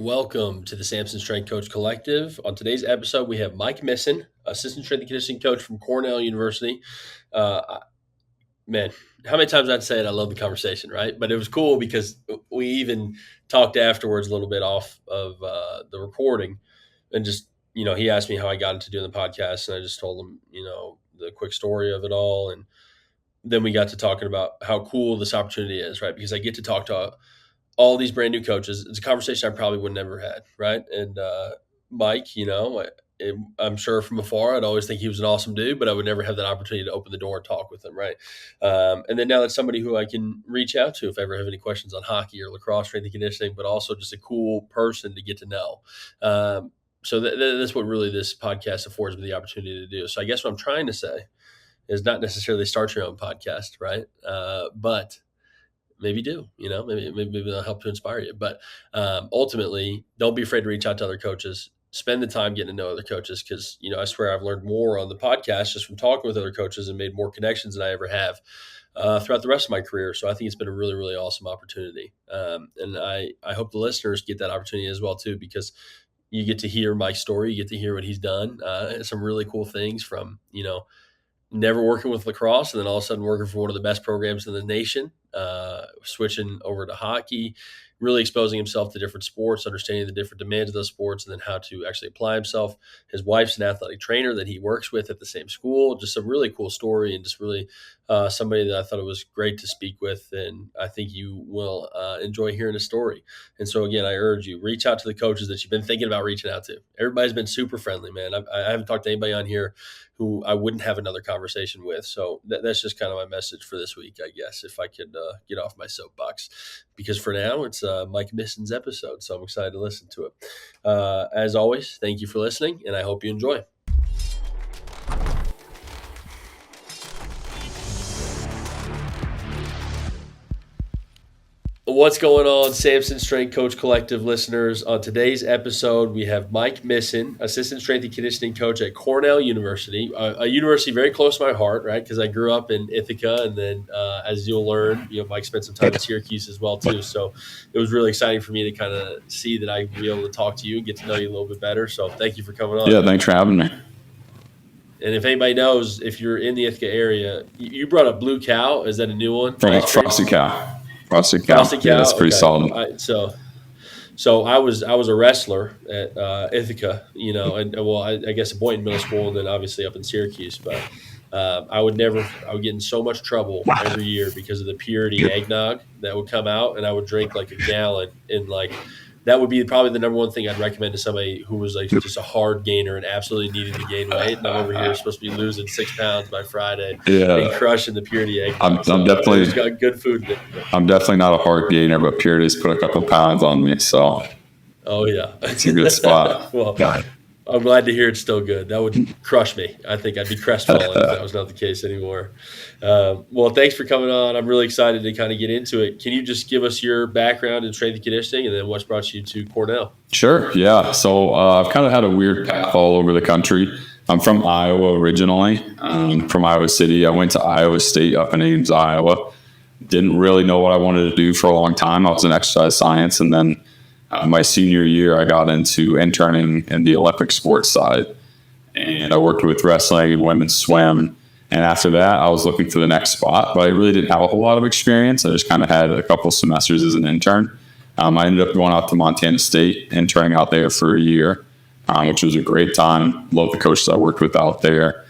Welcome to the Samson Strength Coach Collective. On today's episode, we have Mike Missen, assistant strength and conditioning coach from Cornell University. Man, how many times I'd say it, I love the conversation, right? But it was cool because we even talked afterwards a little bit off of the recording and just, he asked me how I got into doing the podcast, and I just told him, the quick story of it all. And then we got to talking about how cool this opportunity is, right? Because I get to talk to all these brand new coaches. It's a conversation I probably would never had, right? And Mike, I'm sure from afar, I'd always think he was an awesome dude, but I would never have that opportunity to open the door and talk with him, right? And then now that's somebody who I can reach out to if I ever have any questions on hockey or lacrosse, strength and conditioning, but also just a cool person to get to know. So that's what really this podcast affords me the opportunity to do. So I guess what I'm trying to say is not necessarily start your own podcast, right? But maybe do, maybe they'll help to inspire you. But ultimately, don't be afraid to reach out to other coaches. Spend the time getting to know other coaches because, I swear I've learned more on the podcast just from talking with other coaches and made more connections than I ever have throughout the rest of my career. So I think it's been a really, really awesome opportunity. And I hope the listeners get that opportunity as well, too, because you get to hear Mike's story. You get to hear what he's done. Some really cool things from, never working with lacrosse and then all of a sudden working for one of the best programs in the nation, switching over to hockey, really exposing himself to different sports, understanding the different demands of those sports, and then how to actually apply himself. His wife's an athletic trainer that he works with at the same school. Just a really cool story and just really somebody that I thought it was great to speak with. And I think you will enjoy hearing his story. And so, again, I urge you, reach out to the coaches that you've been thinking about reaching out to. Everybody's been super friendly, man. I haven't talked to anybody on here who I wouldn't have another conversation with. So that's just kind of my message for this week, I guess, if I could get off my soapbox. Because for now, it's Mike Missen's episode, so I'm excited to listen to it. As always, thank you for listening, and I hope you enjoy. What's going on, Samson Strength Coach Collective listeners? On today's episode, we have Mike Missen, assistant strength and conditioning coach at Cornell University, a university very close to my heart, right? Because I grew up in Ithaca, and then as you'll learn, Mike spent some time in Syracuse as well too. So it was really exciting for me to kind of see that I'd be able to talk to you and get to know you a little bit better. So thank you for coming on. Yeah, thanks for having me. And if anybody knows, if you're in the Ithaca area, you brought up Blue Cow. Is that a new one? Frosty Cow. Frosty Cow. Yeah, that's pretty solid. So I was a wrestler at Ithaca, and I guess at Boynton Middle School, and then obviously up in Syracuse. But I would get in so much trouble every year because of the purity eggnog that would come out, and I would drink like a gallon, and that would be probably the number one thing I'd recommend to somebody who was just a hard gainer and absolutely needed to gain weight. And I'm over here supposed to be losing 6 pounds by Friday and crushing the purity egg. I'm definitely got good food. I'm definitely not a hard gainer, but purity's put a couple pounds on me. So, oh yeah, it's a good spot. Well, I'm glad to hear it's still good. That would crush me. I think I'd be crestfallen if that was not the case anymore. Well, thanks for coming on. I'm really excited to kind of get into it. Can you just give us your background in strength and conditioning and then what's brought you to Cornell? Sure, yeah. So I've kind of had a weird path all over the country. I'm from Iowa originally, from Iowa City. I went to Iowa State up in Ames, Iowa. Didn't really know what I wanted to do for a long time. I was in exercise science, and then my senior year, I got into interning in the Olympic sports side, and I worked with wrestling and women's swim. And after that, I was looking for the next spot, but I really didn't have a whole lot of experience. I just kind of had a couple semesters as an intern. I ended up going out to Montana State, interning out there for a year, which was a great time. Loved the coaches I worked with out there.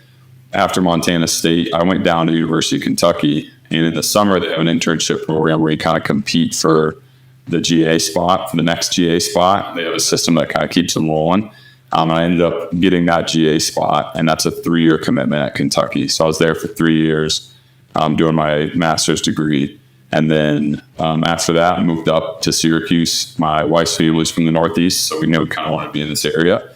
After Montana State, I went down to University of Kentucky, and in the summer, they have an internship program where you kind of compete for the GA spot, for the next GA spot. They have a system that kind of keeps them rolling. I ended up getting that GA spot, and that's a 3-year commitment at Kentucky. So I was there for 3 years doing my master's degree. And then after that, I moved up to Syracuse. My wife's family was from the Northeast, so we knew we kind of wanted to be in this area.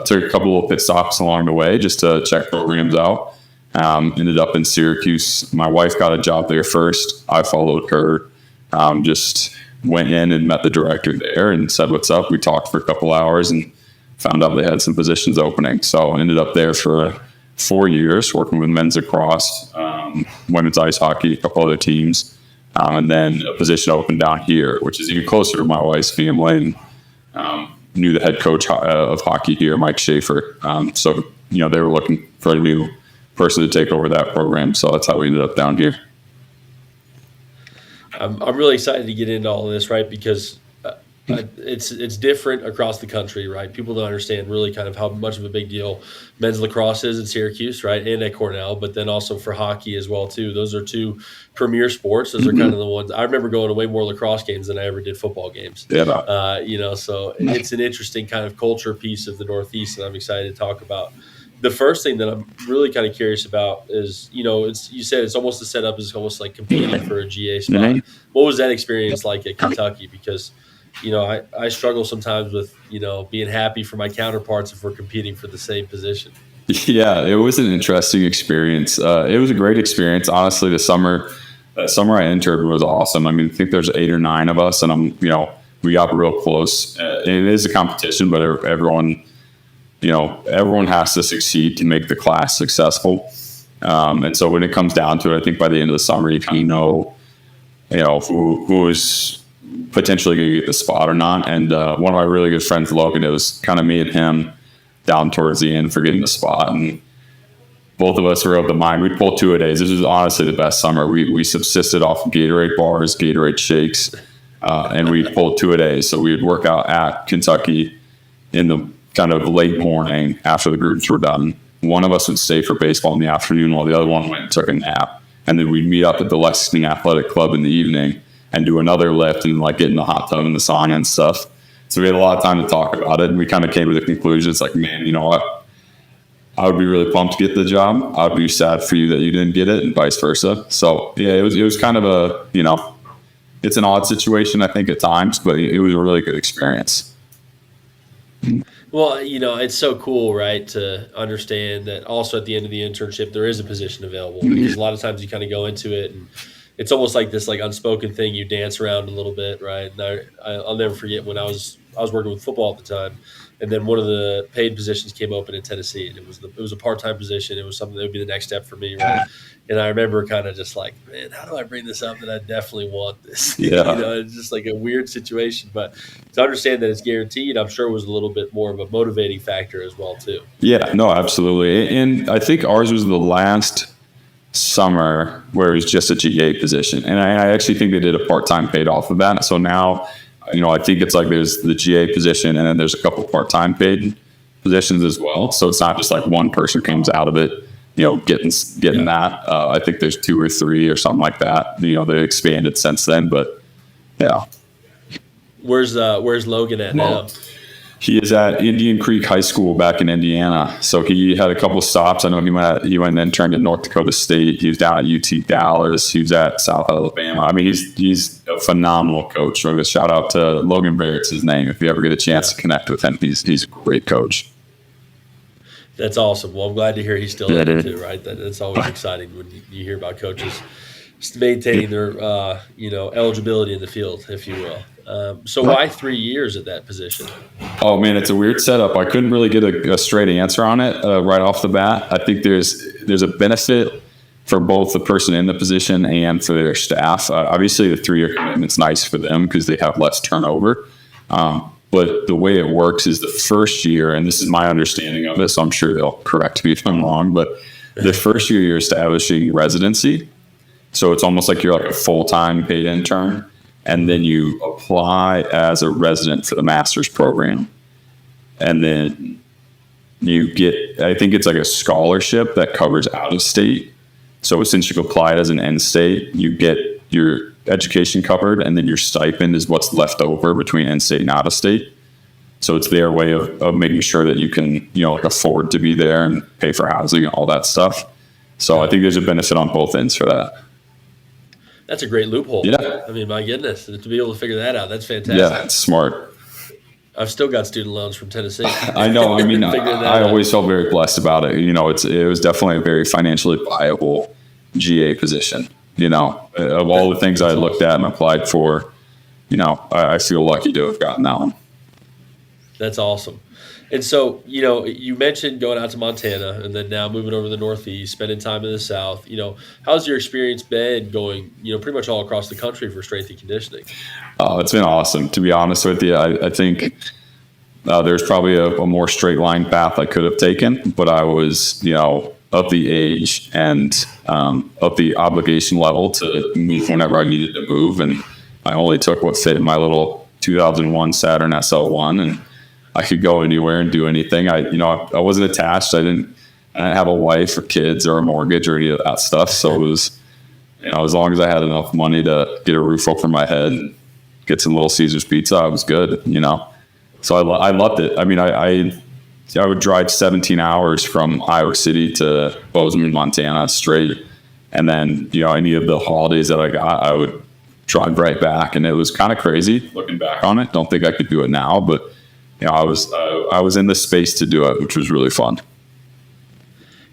Took a couple of pit stops along the way just to check programs out. Ended up in Syracuse. My wife got a job there first. I followed her. Just went in and met the director there and said, "What's up?" We talked for a couple hours and found out they had some positions opening. So I ended up there for 4 years working with men's lacrosse, women's ice hockey, a couple other teams. And then a position opened down here, which is even closer to my wife's family. And knew the head coach of hockey here, Mike Schaefer. So they were looking for a new person to take over that program. So that's how we ended up down here. I'm really excited to get into all of this, right? Because it's different across the country, right? People don't understand really kind of how much of a big deal men's lacrosse is in Syracuse, right, and at Cornell, but then also for hockey as well too. Those are two premier sports. Those are kind of the ones I remember going to way more lacrosse games than I ever did football games. Yeah. So it's an interesting kind of culture piece of the Northeast, and I'm excited to talk about. The first thing that I'm really kind of curious about is, you said it's almost the setup is almost like competing for a GA spot. Mm-hmm. What was that experience like at Kentucky? Because, I struggle sometimes with, being happy for my counterparts if we're competing for the same position. Yeah, it was an interesting experience. It was a great experience. Honestly, that summer I entered was awesome. I mean, I think there's 8 or 9 of us, and we got real close. It is a competition, but everyone has to succeed to make the class successful. And so when it comes down to it, I think by the end of the summer, you kind of know, who is potentially going to get the spot or not. And one of my really good friends, Logan, it was kind of me and him down towards the end for getting the spot. And both of us were of the mind. We pulled 2-a-days. This was honestly the best summer. We subsisted off of Gatorade bars, Gatorade shakes, and we pulled 2-a-days. So we would work out at Kentucky in the kind of late morning after the groups were done. One of us would stay for baseball in the afternoon while the other one went and took a nap. And then we'd meet up at the Lexington Athletic Club in the evening and do another lift and get in the hot tub and the sauna and stuff. So we had a lot of time to talk about it. And we kind of came to the conclusion, it's like, man, you know what? I would be really pumped to get the job. I would be sad for you that you didn't get it, and vice versa. So yeah, it was kind of it's an odd situation, I think, at times, but it was a really good experience. Well, it's so cool, right, to understand that also at the end of the internship, there is a position available, because a lot of times you kind of go into it and it's almost like this unspoken thing. You dance around a little bit, right? And I'll never forget when I was working with football at the time, and then one of the paid positions came open in Tennessee, and it was a part-time position. It was something that would be the next step for me, right? And I remember kind of just like, man, how do I bring this up that I definitely want this? Yeah. It's just like a weird situation, but to understand that it's guaranteed, I'm sure was a little bit more of a motivating factor as well too. Yeah, no, absolutely. And I think ours was the last summer where it was just a GA position. And I actually think they did a part-time paid off of that. So now, I think it's like there's the GA position and then there's a couple part-time paid positions as well. So it's not just like one person comes out of it, getting that. I think there's 2 or 3 or something like that. They expanded since then, but yeah. Where's Logan at now? He is at Indian Creek High School back in Indiana. So he had a couple stops. I know he went and then turned to North Dakota State. He was down at UT Dallas. He was at South Alabama. I mean, he's a phenomenal coach. So shout out to Logan Barrett's his name. If you ever get a chance to connect with him, he's a great coach. That's awesome. Well, I'm glad to hear he's still in it too, right? That's always exciting when you hear about coaches maintaining their eligibility in the field, if you will. So why 3 years at that position? Oh man, it's a weird setup. I couldn't really get a straight answer on it right off the bat. I think there's a benefit for both the person in the position and for their staff. Obviously, the 3-year commitment's nice for them because they have less turnover. But the way it works is the first year, and this is my understanding of it, so I'm sure they'll correct me if I'm wrong, but the first year you're establishing residency. So it's almost like you're like a full-time paid intern. And then you apply as a resident for the master's program. And then you get, I think it's like a scholarship that covers out of state. So since you applied as an in-state, you get your education covered, and then your stipend is what's left over between in-state and out of state. So it's their way of making sure that you can, afford to be there and pay for housing and all that stuff. So I think there's a benefit on both ends for that. That's a great loophole. Yeah. I mean, my goodness, to be able to figure that out, that's fantastic. Yeah, it's smart. I've still got student loans from Tennessee. I know. I mean, I always felt very blessed about it. It was definitely a very financially viable GA position. Of all the things I looked at and applied for, I feel lucky to have gotten that one. That's awesome. And so, you mentioned going out to Montana and then now moving over to the Northeast, spending time in the South. How's your experience been going, pretty much all across the country for strength and conditioning? Oh, it's been awesome, to be honest with you. I think There's probably a more straight line path I could have taken, but I was, of the age and of the obligation level to move whenever I needed to move. And I only took what fit in my little 2001 Saturn SL1, and I could go anywhere and do anything. I wasn't attached. I didn't have a wife or kids or a mortgage or any of that stuff. So it was, as long as I had enough money to get a roof over my head and get some Little Caesars pizza, I was good, So I loved it. I mean, I would drive 17 hours from Iowa City to Bozeman, Montana straight. And then, any of the holidays that I got, I would drive right back. And it was kind of crazy looking back on it. Don't think I could do it now, but I was in the space to do it, which was really fun.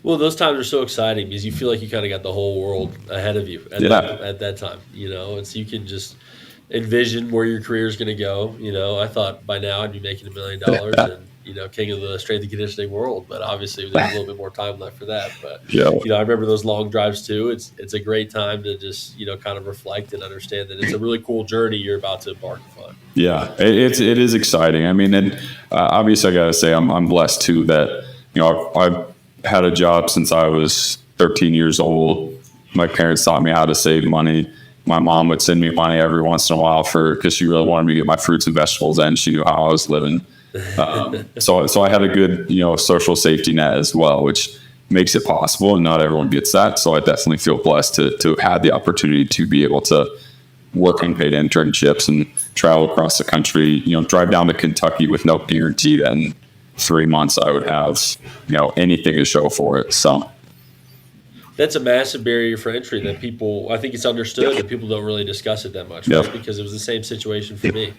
Well, those times are so exciting because you feel like you kind of got the whole world ahead of you at that time. It's you can just envision where your career is going to go. I thought by now I'd be making $1 million and king of the strength and conditioning world. But obviously there's a little bit more time left for that. But I remember those long drives too. It's a great time to just kind of reflect and understand that it's a really cool journey you're about to embark upon. Yeah, it is exciting. I mean, and obviously I got to say I'm blessed too that I've had a job since I was 13 years old. My parents taught me how to save money. My mom would send me money every once in a while because she really wanted me to get my fruits and vegetables in. She knew how I was living. So I had a good, social safety net as well, which makes it possible, and not everyone gets that. So I definitely feel blessed to have had the opportunity to be able to work unpaid internships and travel across the country, drive down to Kentucky with no guarantee that in 3 months I would have, anything to show for it. So that's a massive barrier for entry that I think it's understood that people don't really discuss it that much, right? Because it was the same situation for me.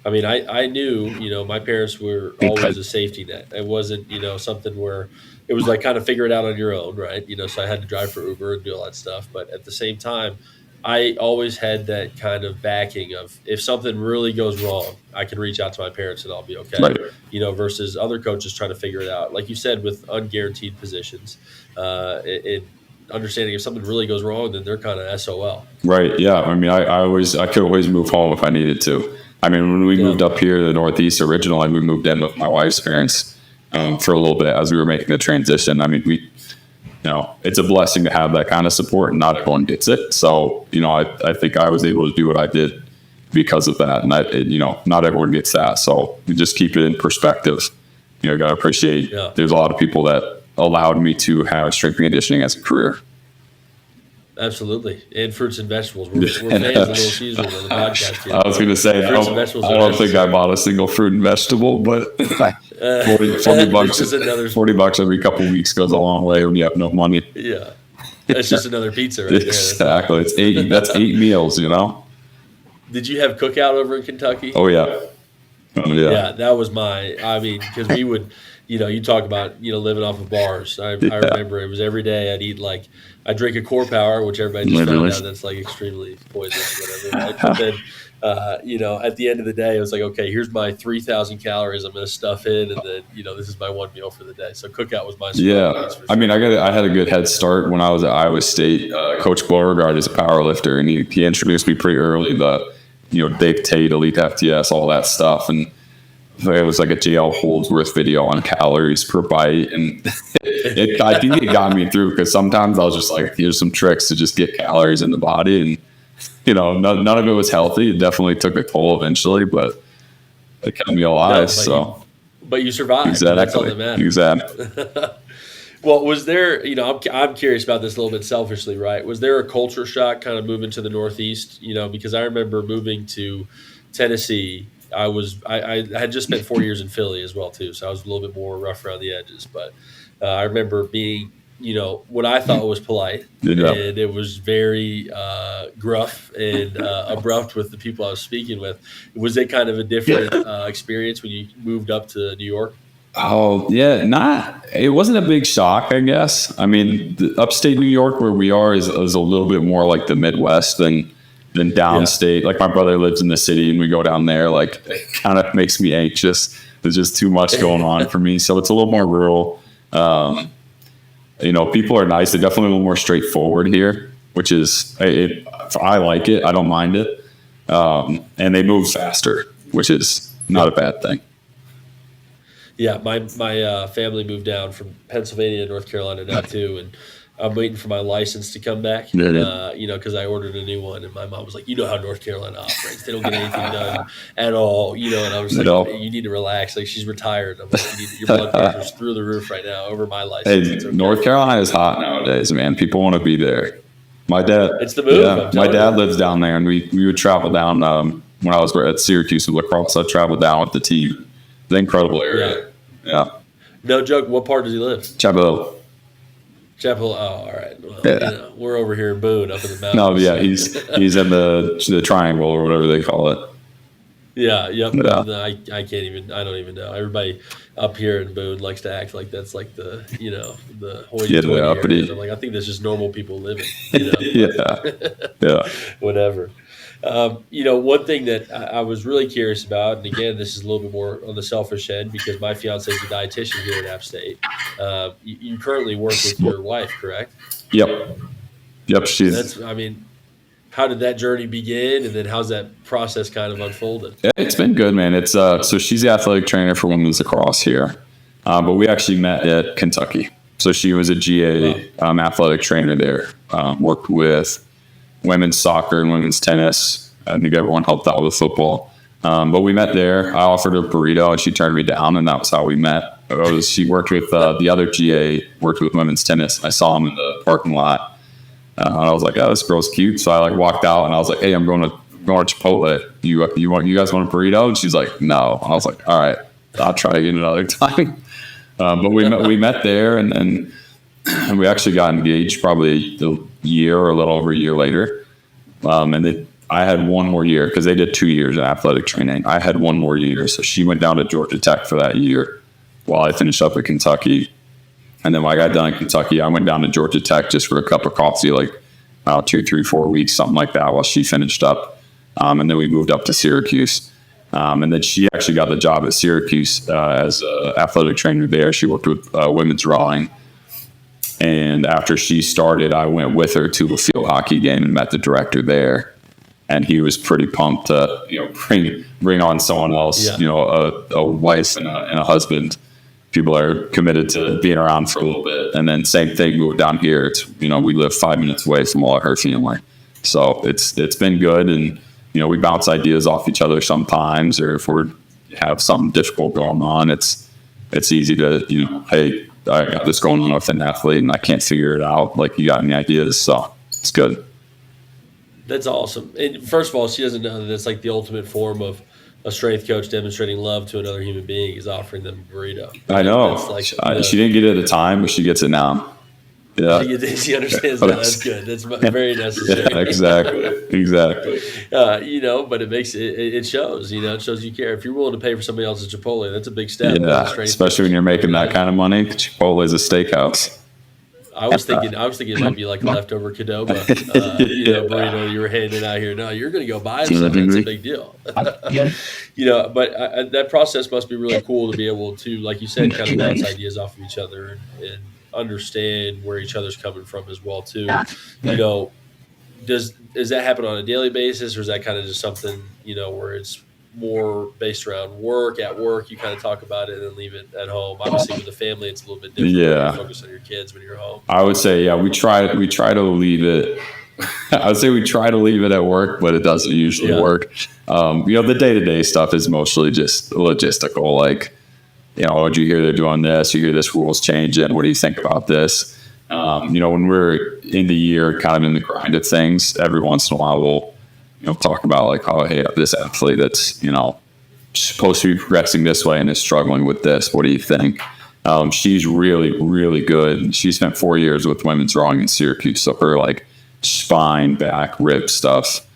I mean, I knew, my parents were always a safety net. It wasn't, something where it was like kind of figure it out on your own, right? So I had to drive for Uber and do all that stuff. But at the same time, I always had that kind of backing of if something really goes wrong, I can reach out to my parents and I'll be okay. Right. Versus other coaches trying to figure it out. Like you said, with unguaranteed positions, understanding if something really goes wrong, then they're kind of SOL. Right. Yeah. I mean, I could always move home if I needed to. I mean, when we moved up here to the Northeast originally, we moved in with my wife's parents for a little bit as we were making the transition. I mean, it's a blessing to have that kind of support, and not everyone gets it. So, I think I was able to do what I did because of that. And not everyone gets that. So you just keep it in perspective. Got to appreciate there's a lot of people that allowed me to have strength and conditioning as a career. Absolutely. And fruits and vegetables. We're fans of Little Caesars on the podcast here. I was going to say, I don't think I bought a single fruit and vegetable, but 40 bucks every couple of weeks goes a long way when you have no money. Yeah. That's just another pizza right there. Exactly. That's 8 meals, Did you have cookout over in Kentucky? Oh, yeah. Yeah, that was because we would, you talk about, living off of bars. I remember it was every day I'd drink a Core Power, which everybody just found out that's like extremely poisonous or whatever. Right? But then, at the end of the day, it was like, okay, here's my 3,000 calories I'm going to stuff in, and then, this is my one meal for the day. So cookout was my spot. Yeah, I mean, I had a good head start when I was at Iowa State. Coach Beauregard is a power lifter, and he introduced me pretty early to, Dave Tate, Elite FTS, all that stuff, and it was like a JL Holdsworth video on calories per bite, and I think it got me through because sometimes I was just like, here's some tricks to just get calories in the body, and none of it was healthy. It definitely took a toll eventually, but it kept me alive. But you survived. Exactly. That's all that matters. Exactly. Well, was there, I'm curious about this a little bit selfishly, right? Was there a culture shock kind of moving to the Northeast? Because I remember moving to Tennessee. I had just spent 4 years in Philly as well too, so I was a little bit more rough around the edges. But I remember being, what I thought was polite, and it was very gruff and abrupt with the people I was speaking with. Was it kind of a different experience when you moved up to New York? Oh yeah, it wasn't a big shock, I guess. I mean, the upstate New York where we are is a little bit more like the Midwest than downstate. Like my brother lives in the city and we go down there, like it kind of makes me anxious. There's just too much going on for me. So it's a little more rural. People are nice. They're definitely a little more straightforward here, which is, I like it. I don't mind it. And they move faster, which is not a bad thing. Yeah, my family moved down from Pennsylvania to North Carolina now too, and I'm waiting for my license to come back. Did it? Because I ordered a new one, and my mom was like, "You know how North Carolina operates; they don't get anything done at all." And I was You like, know, "You need to relax." Like she's retired. I'm like, "Your blood pressure's through the roof right now over my license. hey, It's okay." North Carolina is hot nowadays, man. People want to be there. My dad, It's the move. yeah, I'm my telling dad you. lives down there, and we would travel down when I was at Syracuse with lacrosse. I traveled down with the team. It's an incredible Yeah, area. Yeah, no joke. What part does he live? Chapel. Chapel. Oh, all right. Well, Yeah. we're over here in Boone, up in the No, mountains. yeah, So. he's in the triangle or whatever they call it. Yeah, yep. Yeah, No, I can't even. I don't even know. Everybody up here in Boone likes to act like that's like the yeah, the hoity-toity areas. I'm uppity. like, I think that's just normal people living. Yeah, But yeah, whatever. One thing that I was really curious about, and again, this is a little bit more on the selfish end because my fiance is a dietitian here at App State. You currently work with your wife, correct? yep, yep. She's I mean, how did that journey begin, and then how's that process kind of unfolded? Yeah, it's been good, man. It's so she's the athletic trainer for women's lacrosse here, but we actually met at Kentucky. So she was a Wow. GA athletic trainer there. Worked with women's soccer and women's tennis. I think everyone helped out with football. But we met there. I offered her a burrito, and she turned me down, and that was how we met. She worked with the other GA, worked with women's tennis. I saw him in the parking lot. And I was like, "Oh, this girl's cute." So I like walked out, and I was like, "Hey, I'm going to Chipotle. You guys want a burrito?" And she's like, "No." I was like, "All right, I'll try again another time." But we met there, and then we actually got engaged probably a year or a little over a year later. I had one more year because they did 2 years of athletic training. I had one more year, so she went down to Georgia Tech for that year, while I finished up at Kentucky. And then when I got done in Kentucky, I went down to Georgia Tech just for a cup of coffee, like 2, 3, 4 weeks, something like that, while she finished up. And then we moved up to Syracuse. And then she actually got the job at Syracuse as an athletic trainer there. She worked with women's rowing. And after she started, I went with her to a field hockey game and met the director there. And he was pretty pumped to, bring on someone else, Yeah. A wife and a husband. People are committed to being around for a little bit. And then same thing, moved down here. It's, we live 5 minutes away from all of her family. So it's been good. And, we bounce ideas off each other sometimes, or if we have something difficult going on, it's easy to, hey, I got this going on with an athlete and I can't figure it out. Like, you got any ideas? So it's good. That's awesome. And first of all, she doesn't know that it's like the ultimate form of a strength coach demonstrating love to another human being is offering them a burrito. I That's know. like She didn't get it at the time, but she gets it now. Yeah. she understands that. That's good. That's very necessary. Yeah, exactly. Exactly. But it makes it shows. It shows you care. If you're willing to pay for somebody else's Chipotle, that's a big step. as a Yeah. strength Especially coach. when you're making that kind of money. Chipotle is a steakhouse. I was thinking it might be like a leftover Qdoba, burrito you were handing out here. No, you're going to go buy some. That's a big deal. But that process must be really cool to be able to, like you said, kind of bounce ideas off of each other and understand where each other's coming from as well too. Does that happen on a daily basis, or is that kind of just something where it's more based around work? At work, you kind of talk about it and then leave it at home. Obviously, with the family, it's a little bit different. Yeah. You focus on your kids when you're home. I would say, yeah, we try to leave it. I would say we try to leave it at work, but it doesn't usually work. The day-to-day stuff is mostly just logistical. Like, did you hear they're doing this? You hear this rule's changing. What do you think about this? When we're in the year, kind of in the grind of things, every once in a while we'll talk about like, oh, hey, this athlete that's supposed to be progressing this way and is struggling with this. What do you think? She's really, really good. She spent 4 years with women's rowing in Syracuse, so her like spine, back, rib stuff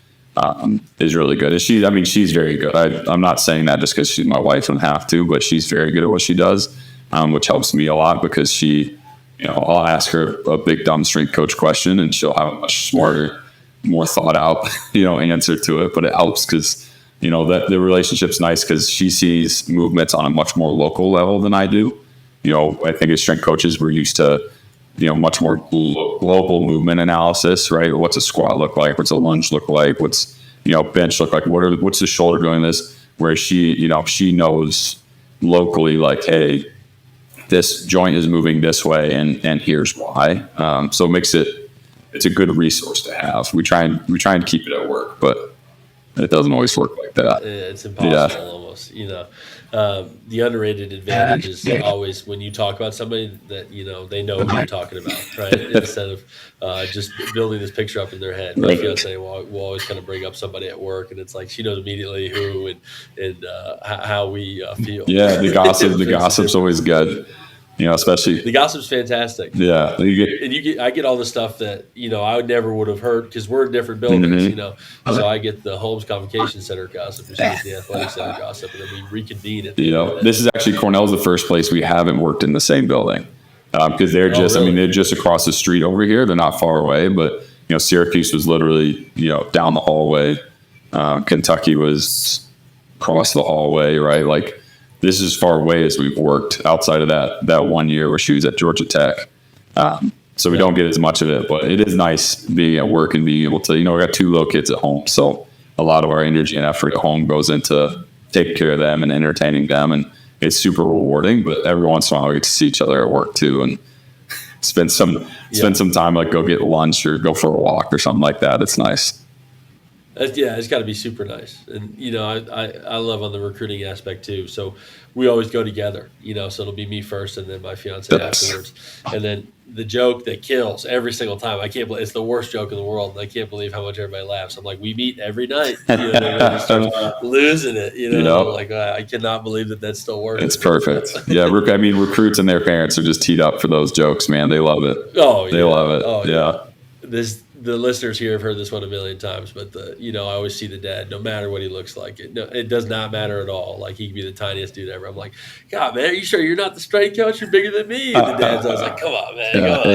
is really good. And she's very good. I'm not saying that just because she's my wife and have to, but she's very good at what she does, which helps me a lot because she, I'll ask her a big dumb strength coach question and she'll have a much smarter, more thought out, answer to it. But it helps because, that the relationship's nice because she sees movements on a much more local level than I do. I think as strength coaches, we're used to, much more global movement analysis, right? What's a squat look like? What's a lunge look like? What's, bench look like? What's the shoulder doing this? Where she, she knows, locally, like, hey, this joint is moving this way, and here's why. So it makes it's a good resource to have. We try and keep it at work, but it doesn't always work like that. It's impossible almost, the underrated advantage is always when you talk about somebody that, they know who you're talking about, right? Instead of just building this picture up in their head. My fiance will always kind of bring up somebody at work, and it's like she knows immediately who and how we feel. Yeah, the gossip's always good. Especially the gossip's fantastic. Yeah, I get all the stuff that I never would have heard because we're in different buildings. Mm-hmm. So I get the Holmes Convocation Center gossip, and she gets the Athletic Center gossip, and then we reconvene it. This is actually Cornell's the first place we haven't worked in the same building because they're just really? they're just across the street over here. They're not far away, but Syracuse was literally down the hallway. Kentucky was across the hallway, right? Like. This is as far away as we've worked outside of that 1 year where she was at Georgia Tech. So we don't get as much of it, but it is nice being at work and being able to, we got 2 little kids at home. So a lot of our energy and effort at home goes into taking care of them and entertaining them. And it's super rewarding, but every once in a while we get to see each other at work too and spend some time, like go get lunch or go for a walk or something like that. It's nice. Yeah, it's got to be super nice. And, I love on the recruiting aspect too. So we always go together, so it'll be me first and then my fiance afterwards. And then the joke that kills every single time, I can't believe it's the worst joke in the world. And I can't believe how much everybody laughs. I'm like, we meet every night. Everybody starts losing it, like I cannot believe that that's still working. It's perfect. Yeah. Recruits and their parents are just teed up for those jokes, man. They love it. Oh, yeah. They love it. Oh, yeah. The listeners here have heard this one a million times, but I always see the dad, no matter what he looks like. It does not matter at all. Like he could be the tiniest dude ever. I'm like, God, man, are you sure you're not the strength coach? You're bigger than me. And the dad's always like, come on, man, come on.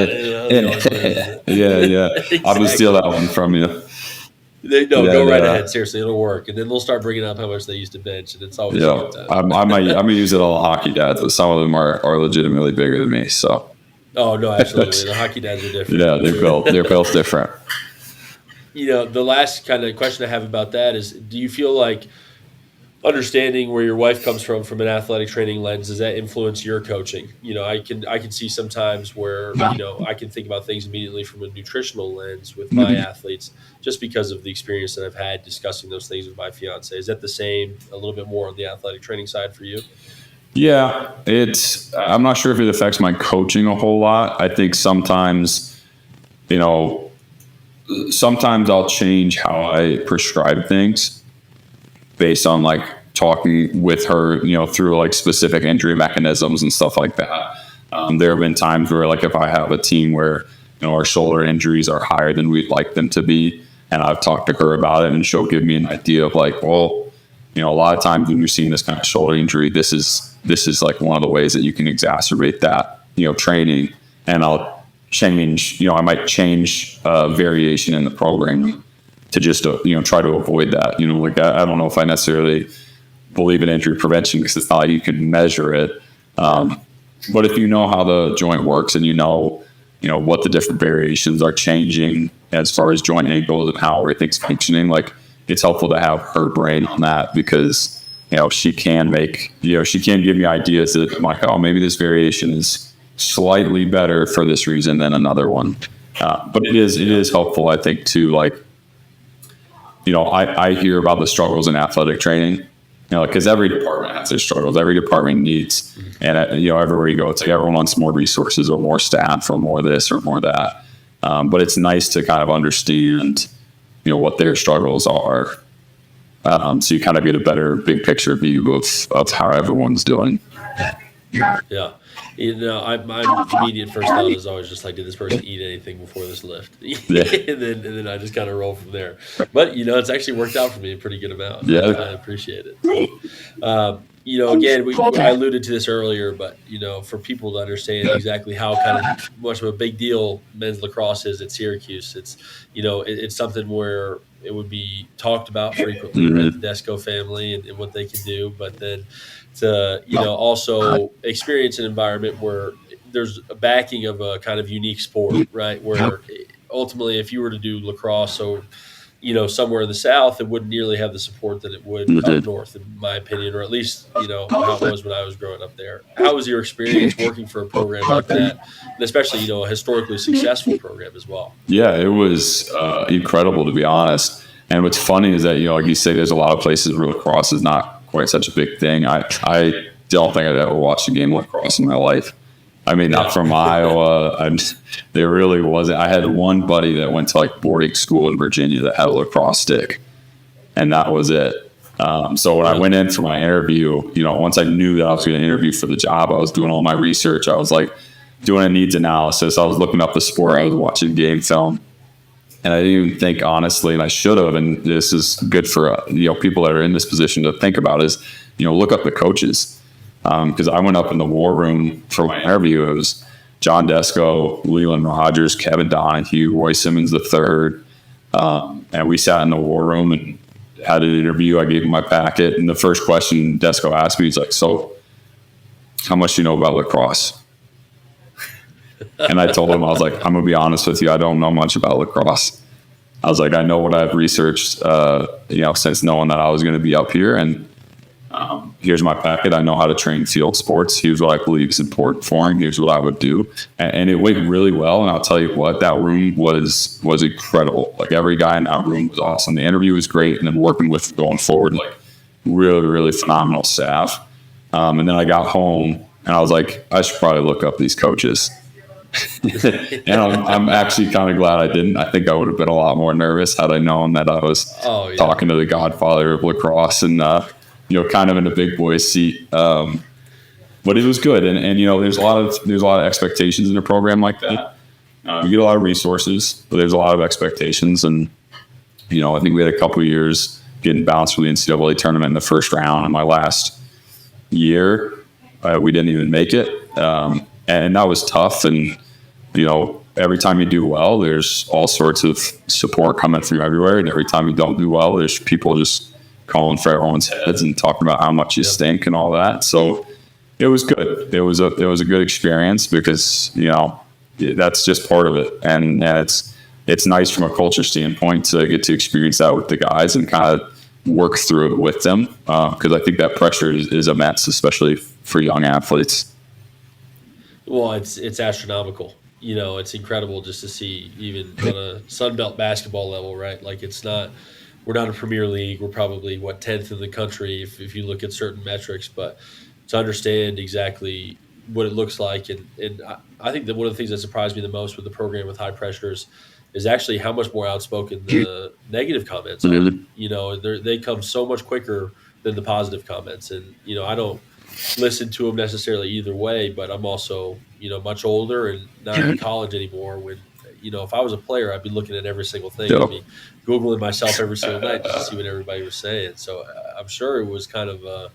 Yeah. Exactly. I'm gonna steal that one from you. Go right ahead. Seriously, it'll work. And then they'll start bringing up how much they used to bench, and it's always I might use it on hockey dads, but some of them are legitimately bigger than me. So. Oh no, absolutely. The hockey dads are different. Yeah, they're built different. The last kind of question I have about that is, do you feel like understanding where your wife comes from an athletic training lens, does that influence your coaching? I can see sometimes where, I can think about things immediately from a nutritional lens with my athletes, just because of the experience that I've had discussing those things with my fiance. Is that the same, a little bit more on the athletic training side for you? Yeah, I'm not sure if it affects my coaching a whole lot. I think sometimes I'll change how I prescribe things based on like talking with her, through like specific injury mechanisms and stuff like that. There have been times where like if I have a team where, our shoulder injuries are higher than we'd like them to be, and I've talked to her about it and she'll give me an idea of like, well, a lot of times when you're seeing this kind of shoulder injury, this is like one of the ways that you can exacerbate that, training. And I'll change, I might change variation in the program to just, try to avoid that. Like I don't know if I necessarily believe in injury prevention because it's not like you can measure it. But if you know how the joint works and what the different variations are changing as far as joint angles and how everything's functioning, like, it's helpful to have her brain on that because, she can give me ideas that I'm like, oh, maybe this variation is slightly better for this reason than another one. But it is helpful, I think, to like, I hear about the struggles in athletic training, because every department has their struggles. Every department needs, and everywhere you go, it's like everyone wants more resources or more staff or more this or more that. But it's nice to kind of understand what their struggles are. So you kind of get a better big picture view of how everyone's doing. Yeah. My immediate first thought is always just like, did this person eat anything before this lift? and then I just kind of roll from there. But, it's actually worked out for me a pretty good amount. Yeah. I appreciate it. Again, I alluded to this earlier, but, for people to understand exactly how kind of much of a big deal men's lacrosse is at Syracuse, it's, it's something where it would be talked about frequently with the Desco family and what they can do. But then to, also experience an environment where there's a backing of a kind of unique sport, right? Where ultimately, if you were to do lacrosse, so somewhere in the South, it wouldn't nearly have the support that it would It up did. north, in my opinion, or at least, how it was when I was growing up there. How was your experience working for a program like that? And especially, a historically successful program as well. Yeah, it was incredible, to be honest. And what's funny is that, like you say, there's a lot of places where lacrosse is not quite such a big thing. I don't think I'd ever watched a game of lacrosse in my life. I mean, not from Iowa. There really wasn't. I had one buddy that went to like boarding school in Virginia that had a lacrosse stick, and that was it. So when I went in for my interview, once I knew that I was going to interview for the job, I was doing all my research. I was like doing a needs analysis. I was looking up the sport. I was watching game film. And I didn't even think honestly, and I should have. And this is good for people that are in this position to think about is, look up the coaches, because I went up in the war room for my interview. It was John Desco, Leland Rogers, Kevin Donahue, Roy Simmons III, and we sat in the war room and had an interview. I gave him my packet, and the first question Desco asked me, he's like, "So, how much do you know about lacrosse?" And I told him, I was like, I'm going to be honest with you. I don't know much about lacrosse. I was like, I know what I've researched, since knowing that I was going to be up here. And here's my packet. I know how to train field sports. Here's what I believe is important for him. Here's what I would do. And it went really well. And I'll tell you what, that room was incredible. Like every guy in that room was awesome. The interview was great. And then working with going forward, like really, really phenomenal staff. And then I got home and I was like, I should probably look up these coaches. And I'm actually kind of glad I didn't. I think I would have been a lot more nervous had I known that I was talking to the godfather of lacrosse and, kind of in a big boy seat. But it was good. And there's a lot of expectations in a program like that. You get a lot of resources, but there's a lot of expectations. And, I think we had a couple of years getting bounced for the NCAA tournament in the first round. In my last year, we didn't even make it. And that was tough. And, every time you do well, there's all sorts of support coming through everywhere. And every time you don't do well, there's people just calling for everyone's heads and talking about how much you stink and all that. So it was good. It was a good experience because, that's just part of it. And it's nice from a culture standpoint to get to experience that with the guys and kind of work through it with them. Because I think that pressure is immense, especially for young athletes. Well, it's astronomical. It's incredible just to see even on a Sunbelt basketball level, right? Like we're not a Premier League. We're probably 10th in the country if you look at certain metrics, but to understand exactly what it looks like. And I think that one of the things that surprised me the most with the program with high pressures is actually how much more outspoken the negative comments are. They come so much quicker than the positive comments. And, I don't listen to them necessarily either way, but I'm also, much older and not in college anymore when, if I was a player, I'd be looking at every single thing. I'd be Googling myself every single night just to see what everybody was saying. So I'm sure it was kind of a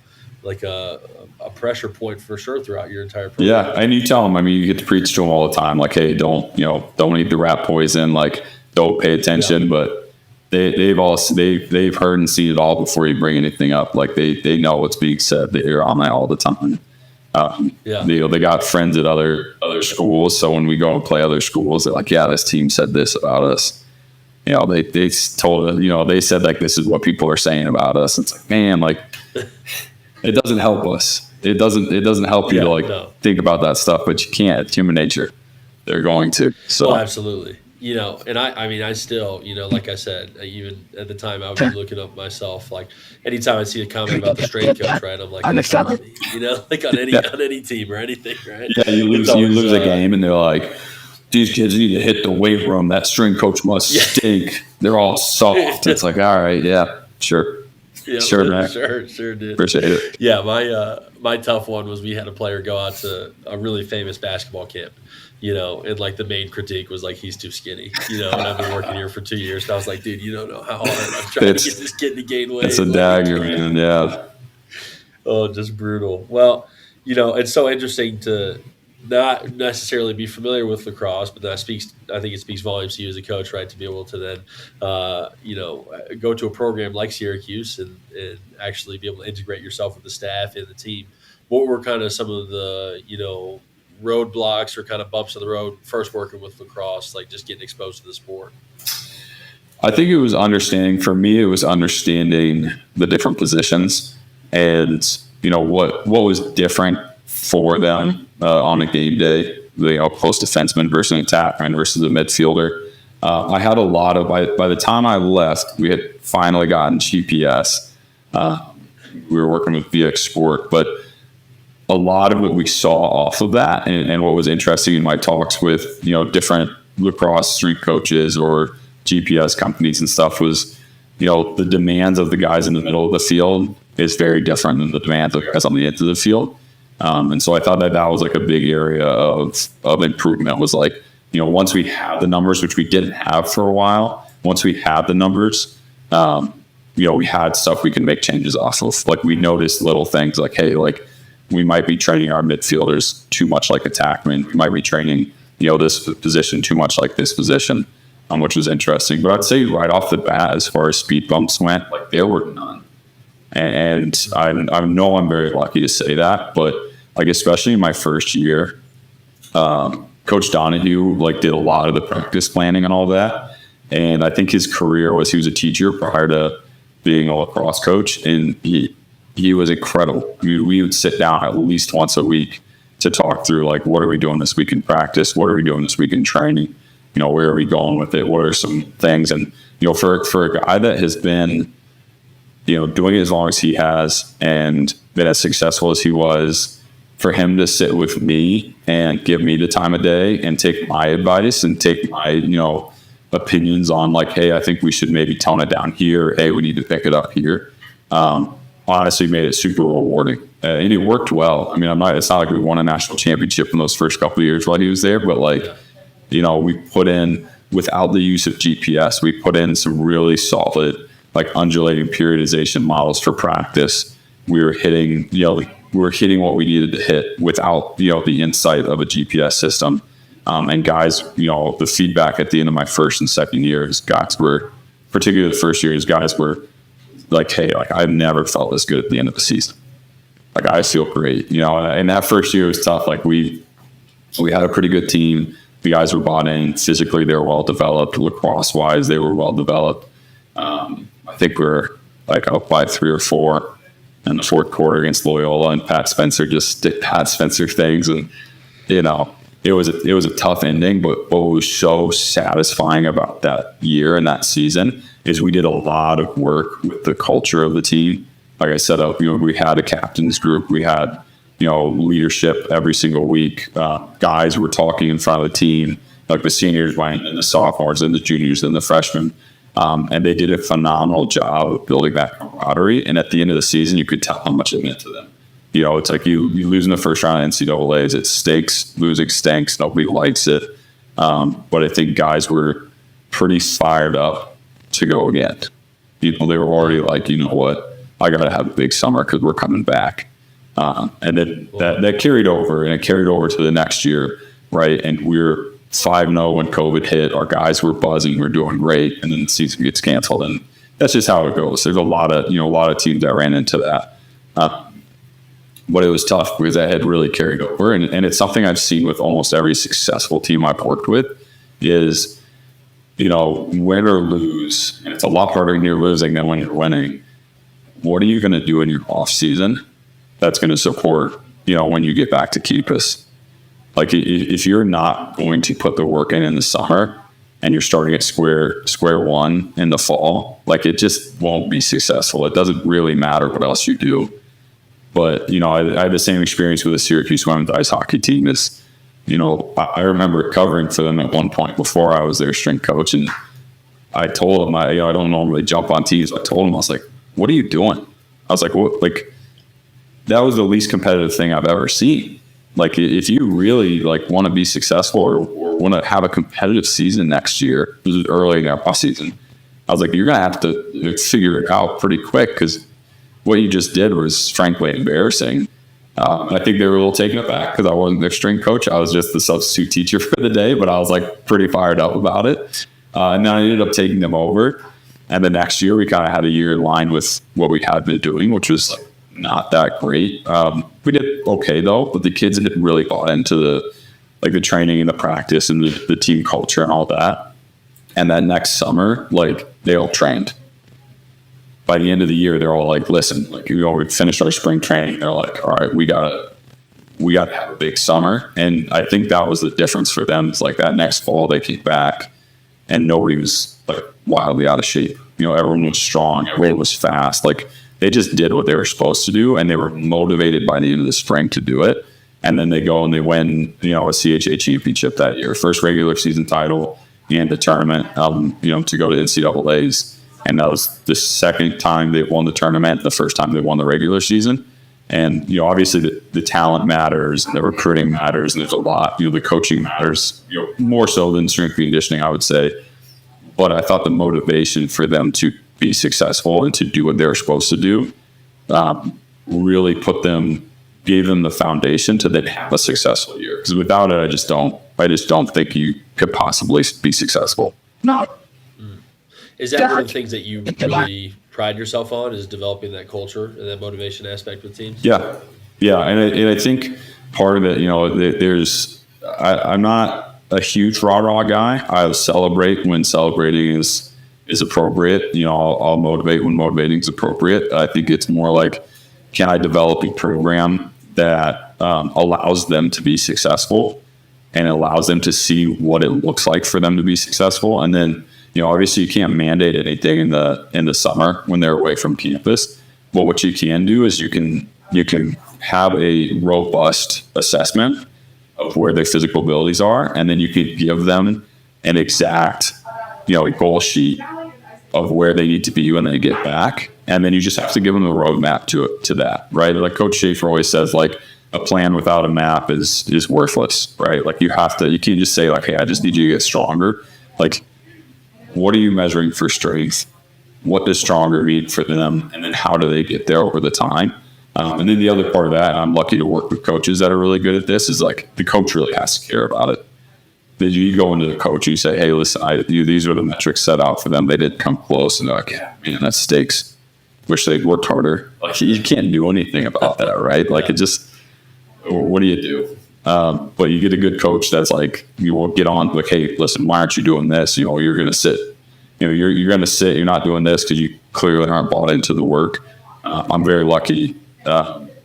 pressure point for sure throughout your entire program. Yeah. And you tell them, you get to preach to them all the time. Like, hey, don't eat the rat poison. Like, don't pay attention, but they've heard and seen it all before you bring anything up. Like they know what's being said. They're on that all the time. They got friends at other schools. So when we go and play other schools, they're like, yeah, this team said this about us. They told us, they said like, this is what people are saying about us. It's like, man, like it doesn't help us. It doesn't help you to think about that stuff, but you can't. It's human nature. They're going to. So absolutely. And I still, like I said, even at the time I would be looking up myself, like anytime I see a comment about the strength coach, right? I'm like, like on any team or anything, right? Yeah, you lose a game and they're like, these kids need to hit the weight room. That strength coach must stink. They're all soft. It's like, all right, yeah, sure. Yeah, sure, man. Sure did. Appreciate it. Yeah, my tough one was we had a player go out to a really famous basketball camp, and like the main critique was like, he's too skinny, and I've been working here for 2 years. And I was like, dude, you don't know how hard I'm trying to get this kid to gain weight. It's a dagger, man. Yeah. Oh, just brutal. Well, it's so interesting to not necessarily be familiar with lacrosse, but I think it speaks volumes to you as a coach, right? To be able to then, go to a program like Syracuse and actually be able to integrate yourself with the staff and the team. What were kind of some of the, roadblocks or kind of bumps in the road first working with lacrosse, like just getting exposed to the sport? I think it was understanding, for me, it was understanding the different positions and, what was different for them on a game day, post defenseman versus an attackman versus a midfielder. I had a lot of, by the time I left, we had finally gotten GPS. We were working with VX Sport, but a lot of what we saw off of that, and what was interesting in my talks with, different lacrosse street coaches or GPS companies and stuff was, the demands of the guys in the middle of the field is very different than the demands of guys on the edge of the field. And so I thought that was like a big area of improvement, was like, once we had the numbers, which we didn't have for a while, once we had the numbers, we had stuff we can make changes off of. Like, we noticed little things like, hey, like, we might be training our midfielders too much like attackmen. We might be training, this position too much like this position, which was interesting. But I'd say right off the bat, as far as speed bumps went, like, there were none. And I know I'm very lucky to say that, but like, especially in my first year, Coach Donahue did a lot of the practice planning and all that. And I think his career was, he was a teacher prior to being a lacrosse coach, and he was incredible. We would sit down at least once a week to talk through, like, what are we doing this week in practice? What are we doing this week in training? Where are we going with it? What are some things? And, for a guy that has been, doing it as long as he has and been as successful as he was, for him to sit with me and give me the time of day and take my advice and take my, opinions on, like, hey, I think we should maybe tone it down here. Hey, we need to pick it up here. Honestly made it super rewarding. And it worked well. I mean, it's not like we won a national championship in those first couple of years while he was there, but we put in, without the use of GPS, we put in some really solid, like, undulating periodization models for practice. We were hitting, what we needed to hit without, the insight of a GPS system. And guys, the feedback at the end of my first and second years, guys were, particularly the first years, guys were like, hey, like, I've never felt this good at the end of the season. Like, I feel great, and that first year was tough. Like, we had a pretty good team. The guys were bought in. Physically, they were well developed. Lacrosse wise, they were well developed. I think we were up by 3 or 4 in the fourth quarter against Loyola, and Pat Spencer just did Pat Spencer things, and it was a tough ending. But what was so satisfying about that year and that season is we did a lot of work with the culture of the team. Like I said, we had a captain's group. We had, leadership every single week. Guys were talking in front of the team, like the seniors went, and the sophomores and the juniors and the freshmen. And they did a phenomenal job of building that camaraderie. And at the end of the season, you could tell how much it meant to them. It's like you lose in the first round of NCAAs. It stinks. Losing stinks. Nobody likes it. But I think guys were pretty fired up to go again. They were already like, you know what? I got to have a big summer because we're coming back. And then that carried over, and it carried over to the next year, right? And we were 5-0 when COVID hit. Our guys were buzzing. We were doing great, and then the season gets canceled, and that's just how it goes. There's a lot of teams that ran into that. But it was tough because that had really carried over, and it's something I've seen with almost every successful team I've worked with is, win or lose, and it's a lot harder when you're losing than when you're winning. What are you going to do in your off season that's going to support, when you get back to campus? Like, if you're not going to put the work in the summer and you're starting at square one in the fall, like, it just won't be successful. It doesn't really matter what else you do. But, I had the same experience with the Syracuse women's ice hockey team. I remember covering for them at one point before I was their strength coach, and I told them, I don't normally jump on teams. I told them, I was like, what are you doing? I was like, what? Like, that was the least competitive thing I've ever seen. Like, if you really want to be successful or want to have a competitive season next year, this is early in our off season, I was like, you're going to have to figure it out pretty quick, because what you just did was frankly embarrassing. I think they were a little taken aback because I wasn't their strength coach. I was just the substitute teacher for the day, but I was pretty fired up about it. And then I ended up taking them over. And the next year we kind of had a year in line with what we had been doing, which was not that great. We did okay though, but the kids had really bought into the training and the practice and the team culture and all that. And that next summer, like, they all trained. By the end of the year, they're all like, listen, like, we finished our spring training. They're like, all right, we gotta have a big summer. And I think that was the difference for them. It's like that next fall they came back and nobody was like wildly out of shape. Everyone was strong, everyone was fast. Like, they just did what they were supposed to do, and they were motivated by the end of the spring to do it. And then they go and they win, a CHA championship that year, first regular season title and the tournament, to go to NCAAs. And that was the second time they won the tournament, the first time they won the regular season. And, obviously the talent matters, the recruiting matters, and there's a lot, the coaching matters, more so than strength and conditioning, I would say. But I thought the motivation for them to be successful and to do what they were supposed to do really gave them the foundation to then have a successful year. Because without it, I just don't think you could possibly be successful. No. Is that one of the things that you really pride yourself on, is developing that culture and that motivation aspect with teams? Yeah. And I think part of it, I'm not a huge rah-rah guy. I'll celebrate when celebrating is appropriate. I'll motivate when motivating is appropriate. I think it's more like, can I develop a program that allows them to be successful and allows them to see what it looks like for them to be successful? And then, obviously you can't mandate anything in the summer when they're away from campus. But what you can do is you can have a robust assessment of where their physical abilities are, and then you can give them an exact, a goal sheet of where they need to be when they get back. And then you just have to give them a roadmap to that, right? Like Coach Schaefer always says, like, a plan without a map is worthless, right? Like, you can't just say, like, hey, I just need you to get stronger. Like, what are you measuring for strength? What does stronger mean for them? And then how do they get there over the time? And then the other part of that, I'm lucky to work with coaches that are really good at this, is like, the coach really has to care about it. That you go into the coach, you say, hey, listen, these are the metrics set out for them. They didn't come close. And they're like, yeah, man, that stinks. Wish they'd worked harder. Like, you can't do anything about that, right? Like, what do you do? But you get a good coach that's like, you will get on, like, hey, listen, why aren't you doing this? You're going to sit. You're going to sit. You're not doing this because you clearly aren't bought into the work. I'm very lucky.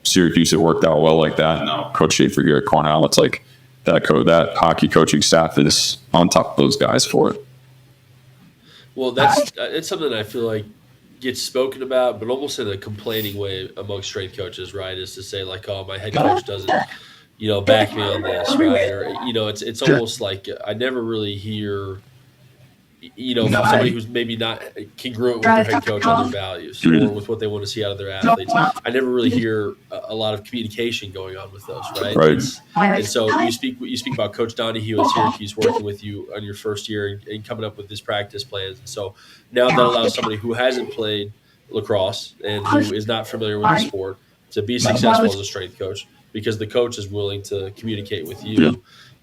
Syracuse, it worked out well like that. Now, Coach Schaefer here at Cornell, it's like that hockey coaching staff is on top of those guys for it. Well, it's something that I feel like gets spoken about, but almost in a complaining way amongst strength coaches, right? Is to say, like, oh, my head coach doesn't, back me on this, right? Or, it's almost like I never really hear, from somebody who's maybe not congruent with their head coach on their values or with what they want to see out of their athletes. I never really hear a lot of communication going on with those, right? Right. And so you speak about Coach Donahue at Syracuse working with you on your first year and coming up with this practice plans. And so now that allows somebody who hasn't played lacrosse and who is not familiar with the sport to be successful as a strength coach, because the coach is willing to communicate with you. Yeah.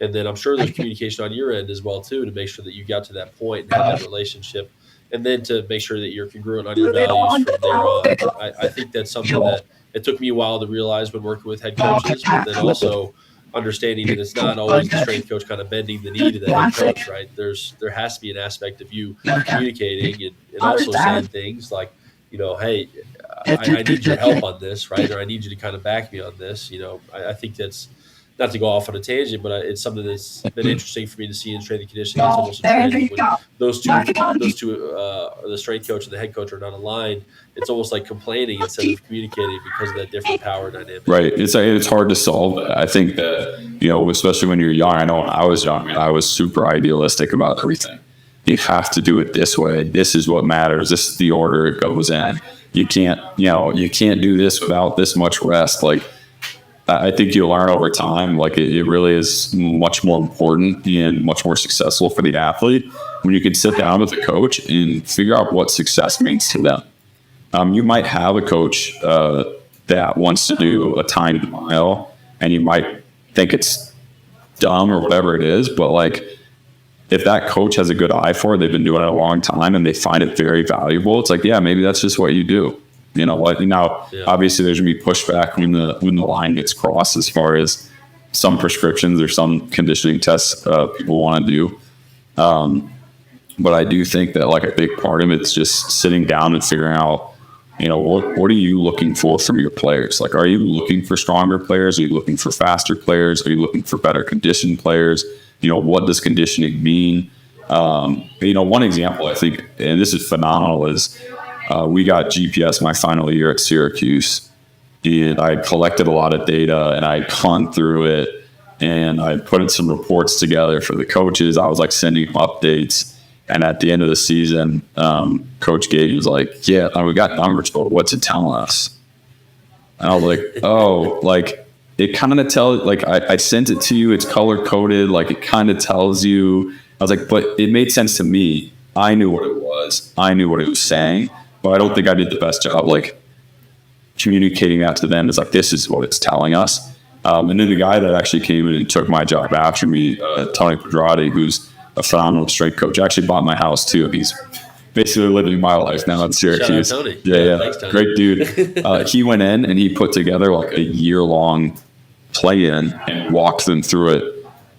And then I'm sure there's communication on your end as well, too, to make sure that you got to that point and have that relationship, and then to make sure that you're congruent on your values from there on. I think that's something that it took me a while to realize when working with head coaches, but then also understanding that it's not always the strength coach kind of bending the knee to the head coach, right? There has to be an aspect of you communicating and also saying things like, hey, I need your help on this, right? Or I need you to kind of back me on this. I think that's, not to go off on a tangent, but it's something that's been interesting for me to see in strength and conditioning. It's almost a training when those two, the strength coach and the head coach are not aligned. It's almost like complaining instead of communicating because of that different power dynamic. Right. It's hard to solve. I think that, especially when you're young, I know when I was young, I was super idealistic about everything. You have to do it this way. This is what matters. This is the order it goes in. You can't do this without this much rest. Like, I think you'll learn over time, like, it really is much more important and much more successful for the athlete when you can sit down with the coach and figure out what success means to them. You might have a coach that wants to do a timed mile, and you might think it's dumb or whatever it is, but like, if that coach has a good eye for it, they've been doing it a long time and they find it very valuable, it's like, yeah, maybe that's just what you do. Obviously there's going to be pushback when the line gets crossed as far as some prescriptions or some conditioning tests people want to do. But I do think that like a big part of it's just sitting down and figuring out, what are you looking for from your players? Like, are you looking for stronger players? Are you looking for faster players? Are you looking for better conditioned players? What does conditioning mean? One example I think, and this is phenomenal, is we got GPS my final year at Syracuse, and I collected a lot of data and I gone through it and I put in some reports together for the coaches. I was like sending them updates. And at the end of the season, Coach Gage was like, yeah, we got numbers, but what's it telling us? And I was like, oh, like it kind of tells, like I sent it to you. It's color coded. Like it kind of tells you. I was like, but it made sense to me. I knew what it was. I knew what it was saying, but I don't think I did the best job like communicating that to them. It's like, this is what it's telling us. And then the guy that actually came in and took my job after me, Tony Pedrati, who's a phenomenal strength coach, actually bought my house too. He's basically living my life now in Syracuse. Shout out Tony. Yeah. Thanks, Tony. Great dude. He went in and he put together like a year-long play-in and walked them through it.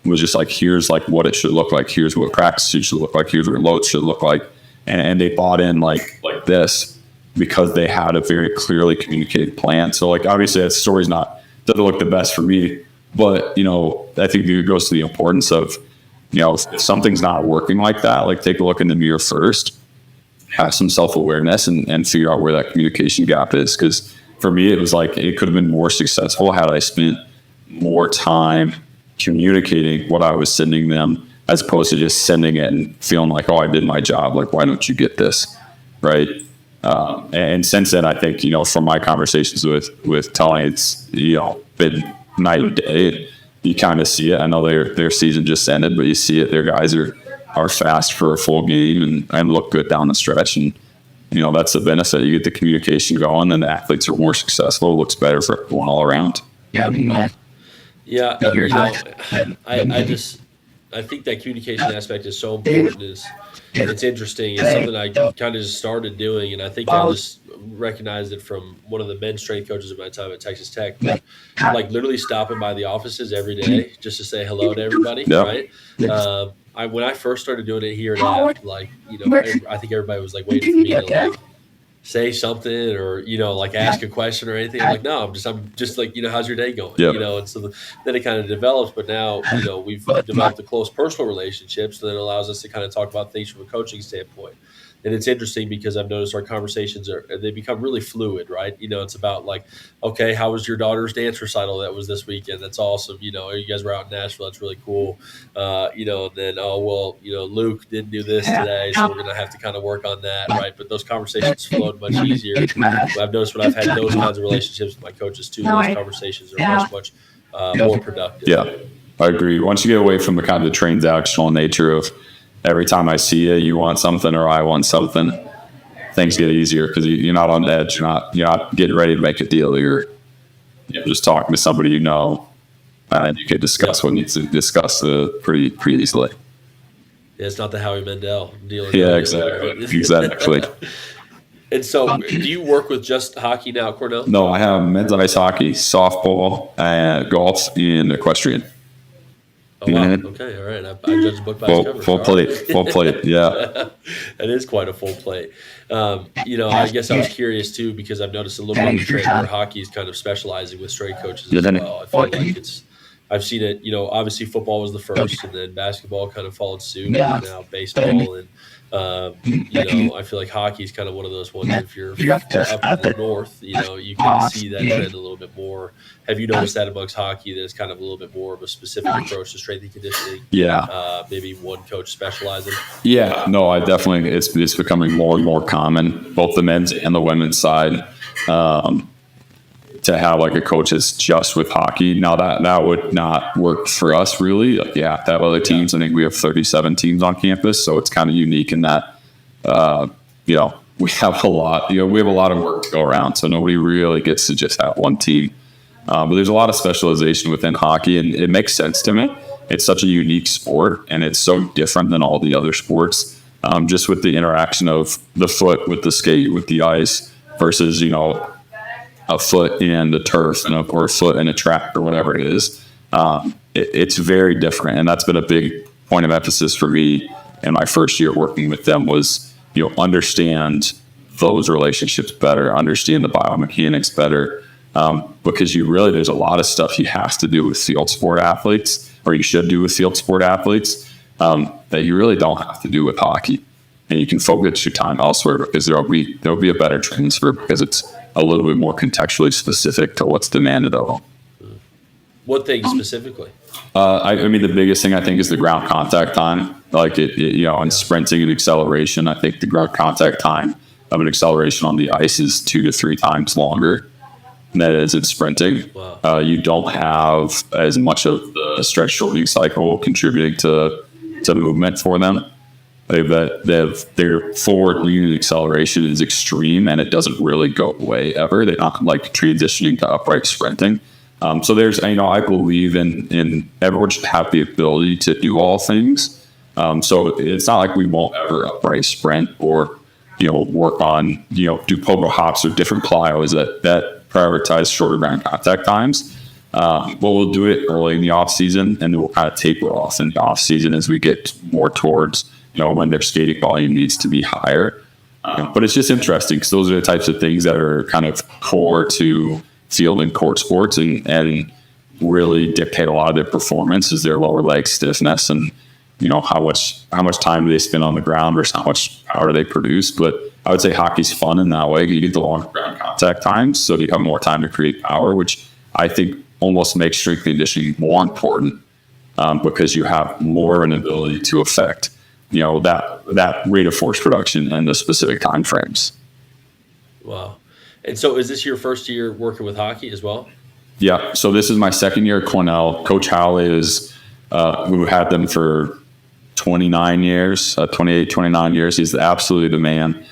It was just like, here's like what it should look like. Here's what practice should look like. Here's what loads should look like. And they bought in like this because they had a very clearly communicated plan. So like obviously that story's doesn't look the best for me, but I think it goes to the importance of if something's not working like that, like take a look in the mirror first, have some self-awareness and figure out where that communication gap is. Because for me, it was like it could have been more successful had I spent more time communicating what I was sending them as opposed to just sending it and feeling like, oh, I did my job. Like, why don't you get this? Right. And since then, I think, from my conversations with Tony, it's, been night and day. You kind of see it. I know their season just ended, but you see it. Their guys are fast for a full game and look good down the stretch. And, that's the benefit. You get the communication going and the athletes are more successful. It looks better for everyone all around. Yeah. I think that communication aspect is so important. It's interesting. It's something I kind of just started doing, and I think I just recognized it from one of the men's strength coaches at my time at Texas Tech. But like literally stopping by the offices every day just to say hello to everybody, right? When I first started doing it here and at, like I think everybody was like waiting for me to like say something or like ask a question or anything. I'm like, no, I'm just like, how's your day going? And so then it kind of develops. But now we've developed a close personal relationship, so that allows us to kind of talk about things from a coaching standpoint. And it's interesting because I've noticed our conversations they become really fluid, right? It's about like, okay, how was your daughter's dance recital that was this weekend? That's awesome. You guys were out in Nashville. That's really cool. And then, Luke didn't do this today, so we're going to have to kind of work on that, right? But those conversations flowed much easier. I've noticed when I've had those kinds of relationships with my coaches too, those conversations are much more productive. Yeah, I agree. Once you get away from the kind of the transactional nature of every time I see you, you want something or I want something, things get easier because you're not on the edge. You're not getting ready to make a deal. You're just talking to somebody and you can discuss what needs to discuss pretty easily. Yeah, it's not the Howie Mandel deal. Yeah, exactly. And so, do you work with just hockey now at Cornell? No, I have men's ice hockey, softball, golf, and equestrian. Oh, wow. Okay, all right. I judge the book by its cover. Full plate, yeah. That is quite a full plate. I guess I was curious too because I've noticed a little bit of a trend where hockey is kind of specializing with strength coaches as well. I feel like I've seen it, obviously football was the first and then basketball kind of followed suit and now baseball and I feel like hockey is kind of one of those ones. If you're up in the north, you can see that trend a little bit more. Have you noticed that amongst hockey that it's kind of a little bit more of a specific approach to strength and conditioning? Yeah. Maybe one coach specializing? Yeah, no, I definitely, it's becoming more and more common, both the men's and the women's side, to have like a coach that's just with hockey. Now that would not work for us really. Like, to have other teams. I think we have 37 teams on campus, so it's kind of unique in that, we have a lot, we have a lot of work to go around. So nobody really gets to just have one team. But there's a lot of specialization within hockey and it makes sense to me. It's such a unique sport and it's so different than all the other sports. Just with the interaction of the foot with the skate, with the ice versus, a foot in the turf or a foot in a track or whatever it is. It's very different. And that's been a big point of emphasis for me in my first year working with them was, understand those relationships better, understand the biomechanics better, because there's a lot of stuff you have to do with field sport athletes, or you should do with field sport athletes, that you really don't have to do with hockey. And you can focus your time elsewhere because there'll be a better transfer because it's a little bit more contextually specific to what's demanded of them. What thing specifically? I mean, the biggest thing I think is the ground contact time. Like in sprinting and acceleration, I think the ground contact time of an acceleration on the ice is 2 to 3 times longer than it is in sprinting. Wow. You don't have as much of the stretch shortening cycle contributing to movement for them. Their forward leaning acceleration is extreme, and it doesn't really go away ever. They're not like transitioning to upright sprinting. So there's, I believe in everyone should have the ability to do all things. So it's not like we won't ever upright sprint or, work on, do pogo hops or different plyos that prioritize shorter ground contact times. But we'll do it early in the off season, and then we'll kind of taper off in the off season as we get more towards, when their skating volume needs to be higher. But it's just interesting because those are the types of things that are kind of core to field and court sports and really dictate a lot of their performance is their lower leg stiffness and, how much time do they spend on the ground versus how much power they produce. But I would say hockey's fun in that way. You get the longer ground contact times, so you have more time to create power, which I think almost makes strength conditioning more important because you have more an ability to affect that rate of force production and the specific time frames. Wow. And so is this your first year working with hockey as well? Yeah. So this is my second year at Cornell. Coach Howley is, who had them for 29 years, 28, 29 years. He's absolutely the man.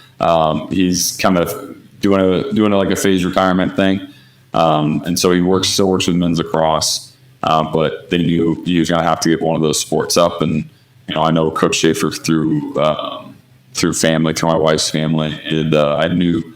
He's kind of doing like a phase retirement thing. And so he still works with men's lacrosse. But they knew he was going to have to get one of those sports up. And, I know Coach Schaefer through family, through my wife's family. And I knew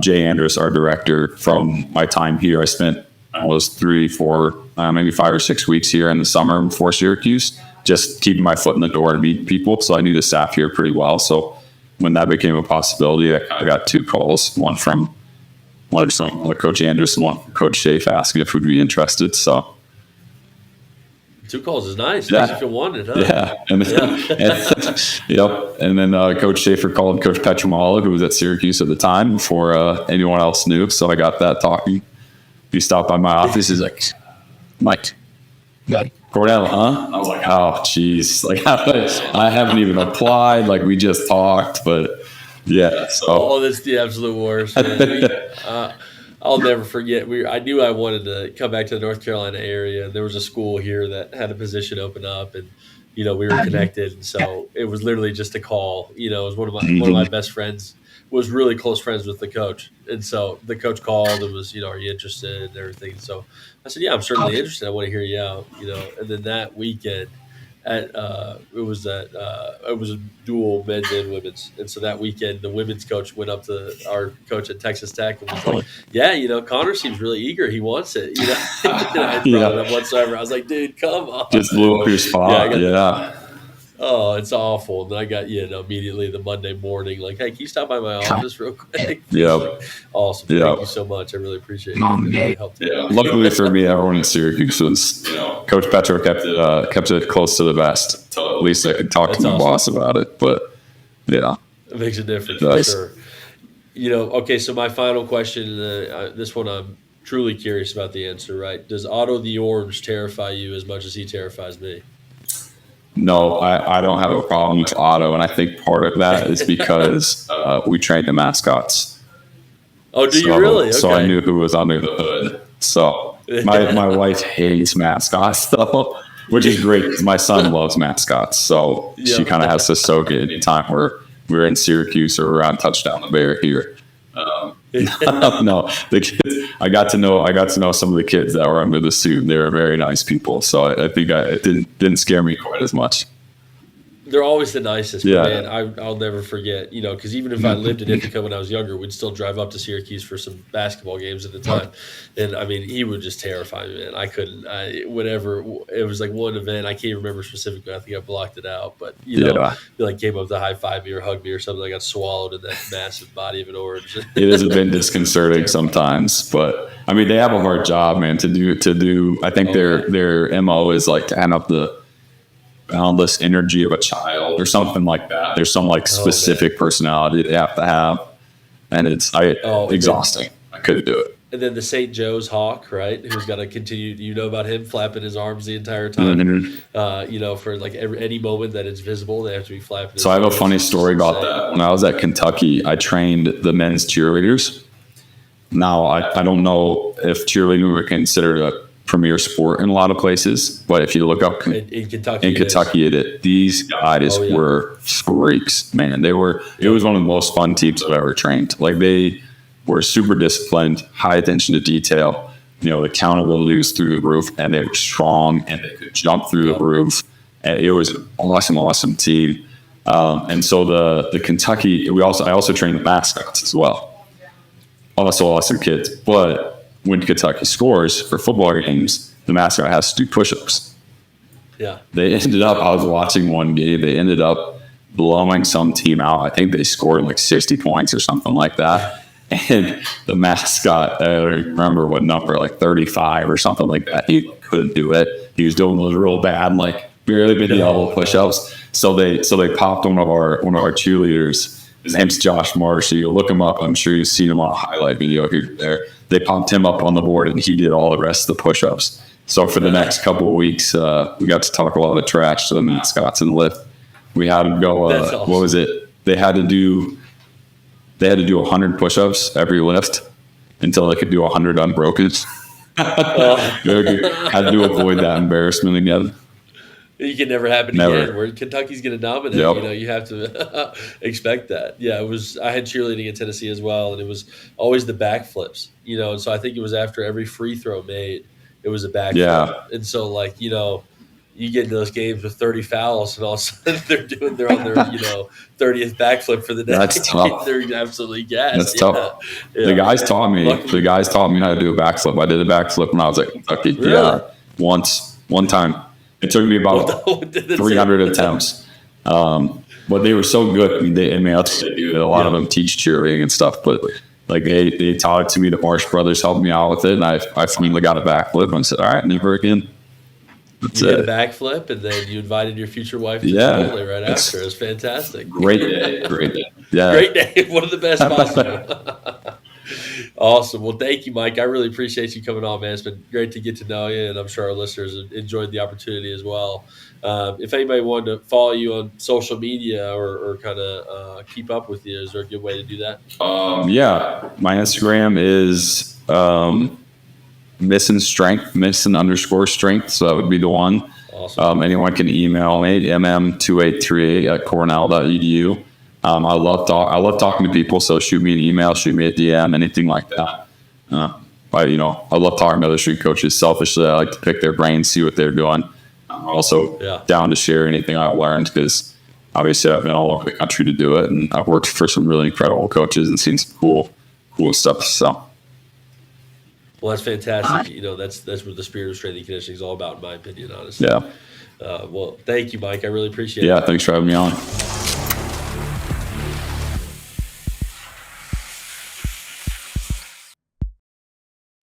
Jay Andrus, our director, from my time here. I spent almost 3, 4, maybe 5 or 6 weeks here in the summer before Syracuse, just keeping my foot in the door to meet people. So I knew the staff here pretty well. So when that became a possibility, I got 2 calls, one from Coach Andrus and one from Coach Schaefer asking if we'd be interested. So 2 calls is nice. Makes you feel wanted, huh? Yeah. And then, yep. And then Coach Schaefer called Coach Petramala, who was at Syracuse at the time, before anyone else knew. So I got that talking. He stopped by my office. He's like, Mike, Cornell, huh? I was like, oh, geez. Like, I haven't even applied. Like, we just talked. But, yeah. So. That's the absolute worst, man. I'll never forget. I knew I wanted to come back to the North Carolina area. There was a school here that had a position open up, and we were connected. And so it was literally just a call. It was one of my best friends was really close friends with the coach, and so the coach called and was, are you interested and everything. So I said, yeah, I'm certainly interested. I want to hear you out. And then that weekend. It was a dual men's and women's, and so that weekend the women's coach went up to our coach at Texas Tech and was like, "Yeah, Connor seems really eager. He wants it." I hadn't brought it up whatsoever. I was like, "Dude, come on!" Just blew up your spot. Yeah. Oh, it's awful. And then I got immediately the Monday morning, like, "Hey, can you stop by my office real quick?" Yeah. Like, awesome. Yep. Thank you so much. I really appreciate it. It really helped. Yeah. Luckily for me, everyone in Syracuse was, Coach Petro kept it close to the vest. At least I could talk to my boss about it. But yeah, it makes a difference for sure. Okay. So my final question, this one I'm truly curious about the answer. Right? Does Otto the Orange terrify you as much as he terrifies me? No, I don't have a problem with Otto, and I think part of that is because we trained the mascots. Oh, do you really? Okay. So I knew who was under the hood. So my wife hates mascots, though, which is great because my son loves mascots. So she kind of has to soak it anytime we're in Syracuse or we're on Touchdown the Bear here. No, the kids. I got to know some of the kids that were under the suit. They were very nice people, so I think it didn't scare me quite as much. they're always the nicest, but man, Yeah. I'll never forget, because even if I lived in Ithaca when I was younger, we'd still drive up to Syracuse for some basketball games at the time. And I mean, he would just terrify me, man. I couldn't, whatever, it was like one event, I can't remember specifically. I think I blocked it out, but, Yeah. he like came up to high five me or hug me or something. I got swallowed in that massive body of an orange. It is a bit disconcerting sometimes, but I mean, they have a hard job, man, to do. I think their MO is like to hand up the boundless energy of a child or something like that. There's some like specific personality they have to have, and it's exhausting. I couldn't do it. And then the St. Joe's Hawk, right? Who's got to continue, about him flapping his arms the entire time. For like any moment that it's visible, they have to be flapping. So I have a funny story about that. When I was at Kentucky, I trained the men's cheerleaders. Now, I don't know if cheerleading were considered a premier sport in a lot of places, but if you look up in Kentucky, these guys were freaks, man. It was one of the most fun teams I've ever trained. Like, they were super disciplined, high attention to detail. The accountability was through the roof, and they were strong, and they could jump through the roof. And it was an awesome team. And so the Kentucky, I also trained the mascots as well. Also awesome kids. But when Kentucky scores for football games, the mascot has to do push-ups. Yeah. They ended up, I was watching one game, they ended up blowing some team out. I think they scored like 60 points or something like that. And the mascot, I don't remember what number, like 35 or something like that. He couldn't do it. He was doing those real bad, like barely mid elbow push-ups. So they popped one of our cheerleaders. His name's Josh Marsh. So you look him up. I'm sure you've seen him on a highlight video here there. They popped him up on the board, and he did all the rest of the push-ups. So for the next couple of weeks, we got to talk a lot of trash to the mascots and lift. We had them go. Awesome. What was it? They had to do 100 push-ups every lift until they could do 100 unbroken. Had to avoid that embarrassment again. It can never happen again. Where Kentucky's going to dominate, Yep. You have to expect that. Yeah, it was. I had cheerleading in Tennessee as well, and it was always the backflips. And so I think it was after every free throw made, it was a backflip. Yeah. And so you get into those games with 30 fouls, and all of a sudden they're on their 30th backflip for the day. That's tough. They're absolutely gassed. That's tough. Yeah. The guys taught me. The guys taught me how to do a backflip. I did a backflip when I was at Kentucky. Really? Yeah, one time. It took me about 300 attempts. But they were so good. I mean, that's what they do. A lot of them teach cheerleading and stuff, but like they taught it to me. The Marsh brothers helped me out with it, and I finally got a backflip and said, "All right, never again." That's you did a backflip, and then you invited your future wife to Chipotle right after. It was fantastic. Great day. Yeah. Great day. One of the best possible. Awesome. Well, thank you, Mike. I really appreciate you coming on, man. It's been great to get to know you, and I'm sure our listeners enjoyed the opportunity as well. If anybody wanted to follow you on social media or kind of keep up with you, is there a good way to do that? Yeah. My Instagram is Missen Strength, Missen_strength. So that would be the one. Awesome. Anyone can email me, mm283@cornell.edu. I love talking to people, so shoot me an email, shoot me a DM, anything like that. I love talking to other street coaches. Selfishly, I like to pick their brains, see what they're doing. I'm also down to share anything I've learned, because obviously I've been all over the country to do it, and I've worked for some really incredible coaches and seen some cool stuff. So. Well, that's fantastic. That's what the spirit of strength and conditioning is all about, in my opinion, honestly. Yeah. Well, thank you, Mike. I really appreciate it. Yeah, thanks for having me on.